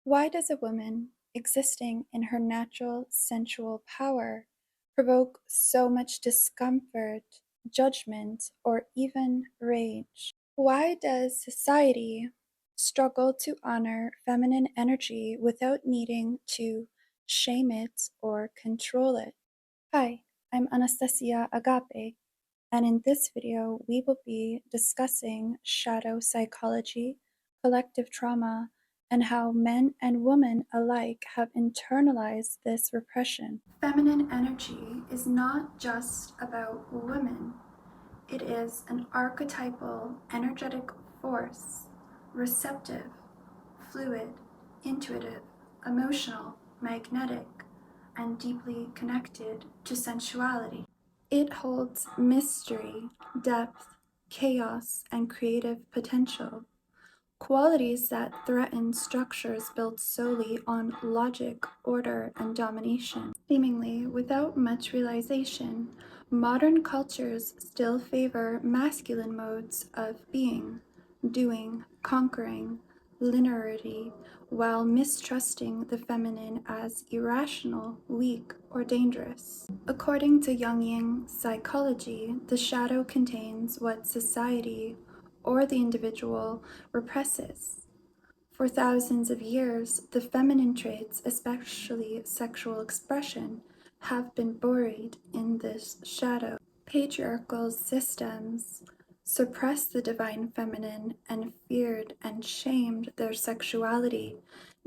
Why does a woman, existing in her natural sensual power, provoke so much discomfort, judgment, or even rage? Why does society struggle to honor feminine energy without needing to shame it or control it? Hi, I'm Anastasia Agape, and in this video, we will be discussing shadow psychology, collective trauma, and how men and women alike have internalized this repression. Feminine energy is not just about women, it is an archetypal, energetic force, receptive, fluid, intuitive, emotional, magnetic, and deeply connected to sensuality. It holds mystery, depth, chaos, and creative potential, qualities that threaten structures built solely on logic, order, and domination. Seemingly without much realization, modern cultures still favor masculine modes of being, doing, conquering, linearity, while mistrusting the feminine as irrational, weak, or dangerous. According to Jungian psychology, the shadow contains what society or the individual represses. For thousands of years, the feminine traits, especially sexual expression, have been buried in this shadow. Patriarchal systems suppressed the divine feminine and feared and shamed their sexuality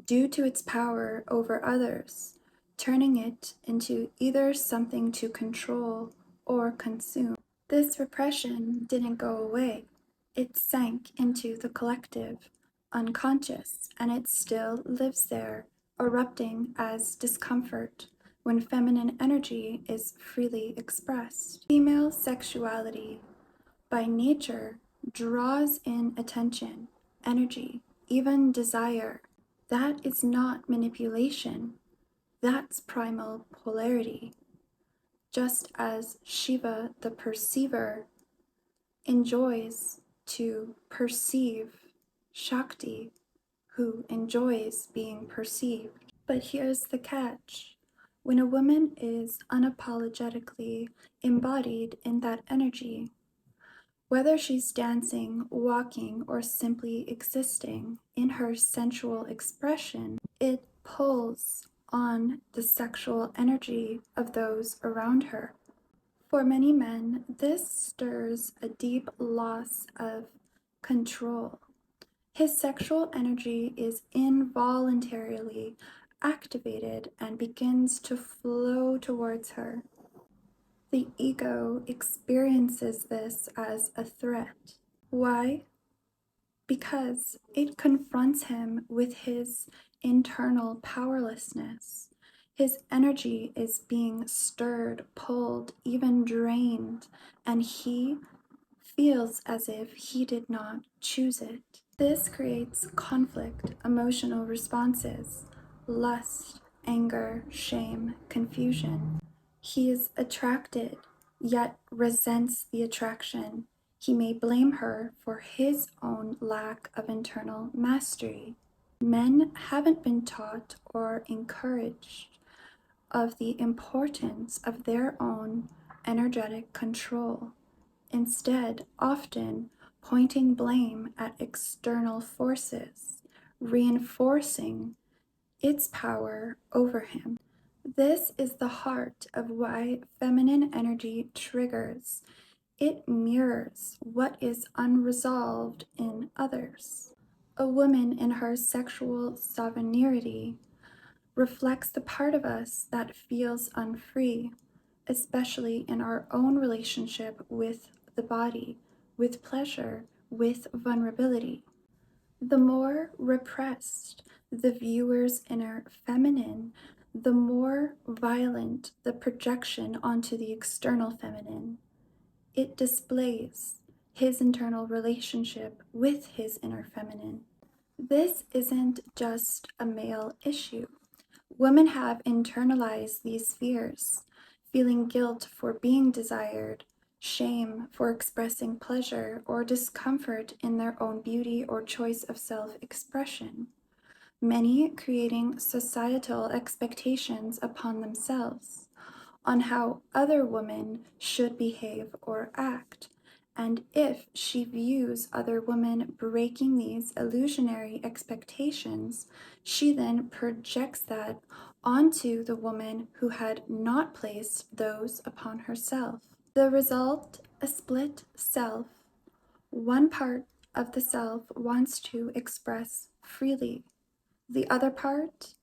due to its power over others, turning it into either something to control or consume. This repression didn't go away. It sank into the collective, unconscious, and it still lives there, erupting as discomfort when feminine energy is freely expressed. Female sexuality, by nature, draws in attention, energy, even desire. That is not manipulation, that's primal polarity. Just as Shiva, the perceiver, enjoys to perceive Shakti, who enjoys being perceived. But here's the catch. When a woman is unapologetically embodied in that energy, whether she's dancing, walking, or simply existing in her sensual expression, it pulls on the sexual energy of those around her. For many men, this stirs a deep loss of control. His sexual energy is involuntarily activated and begins to flow towards her. The ego experiences this as a threat. Why? Because it confronts him with his internal powerlessness. His energy is being stirred, pulled, even drained, and he feels as if he did not choose it. This creates conflict, emotional responses, lust, anger, shame, confusion. He is attracted, yet resents the attraction. He may blame her for his own lack of internal mastery. Men haven't been taught or encouraged of the importance of their own energetic control. Instead, often pointing blame at external forces, reinforcing its power over him. This is the heart of why feminine energy triggers. It mirrors what is unresolved in others. A woman in her sexual sovereignty reflects the part of us that feels unfree, especially in our own relationship with the body, with pleasure, with vulnerability. The more repressed the viewer's inner feminine, the more violent the projection onto the external feminine. It displays his internal relationship with his inner feminine. This isn't just a male issue. Women have internalized these fears, feeling guilt for being desired, shame for expressing pleasure, or discomfort in their own beauty or choice of self expression. many creating societal expectations upon themselves on how other women should behave or act. And if she views other women breaking these illusionary expectations, she then projects that onto the woman who had not placed those upon herself. The result, a split self. One part of the self wants to express freely. The other part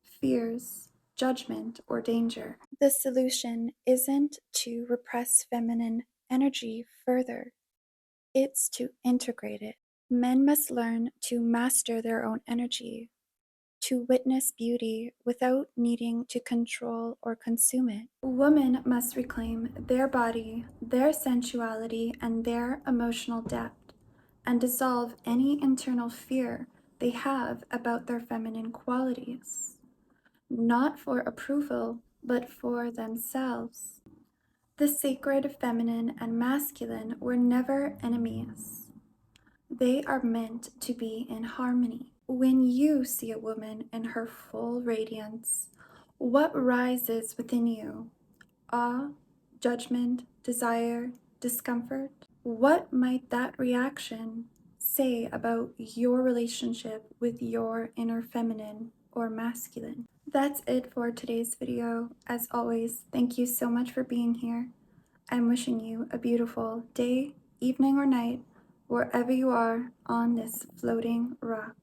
fears judgment or danger. The solution isn't to repress feminine energy further, it's to integrate it. Men must learn to master their own energy, to witness beauty without needing to control or consume it. Women must reclaim their body, their sensuality, and their emotional depth, and dissolve any internal fear they have about their feminine qualities, not for approval, but for themselves. The sacred feminine and masculine were never enemies. They are meant to be in harmony. When you see a woman in her full radiance, what rises within you? Awe, judgment, desire, discomfort? What might that reaction say about your relationship with your inner feminine or masculine? That's it for today's video. As always, thank you so much for being here. I'm wishing you a beautiful day, evening, or night, wherever you are on this floating rock.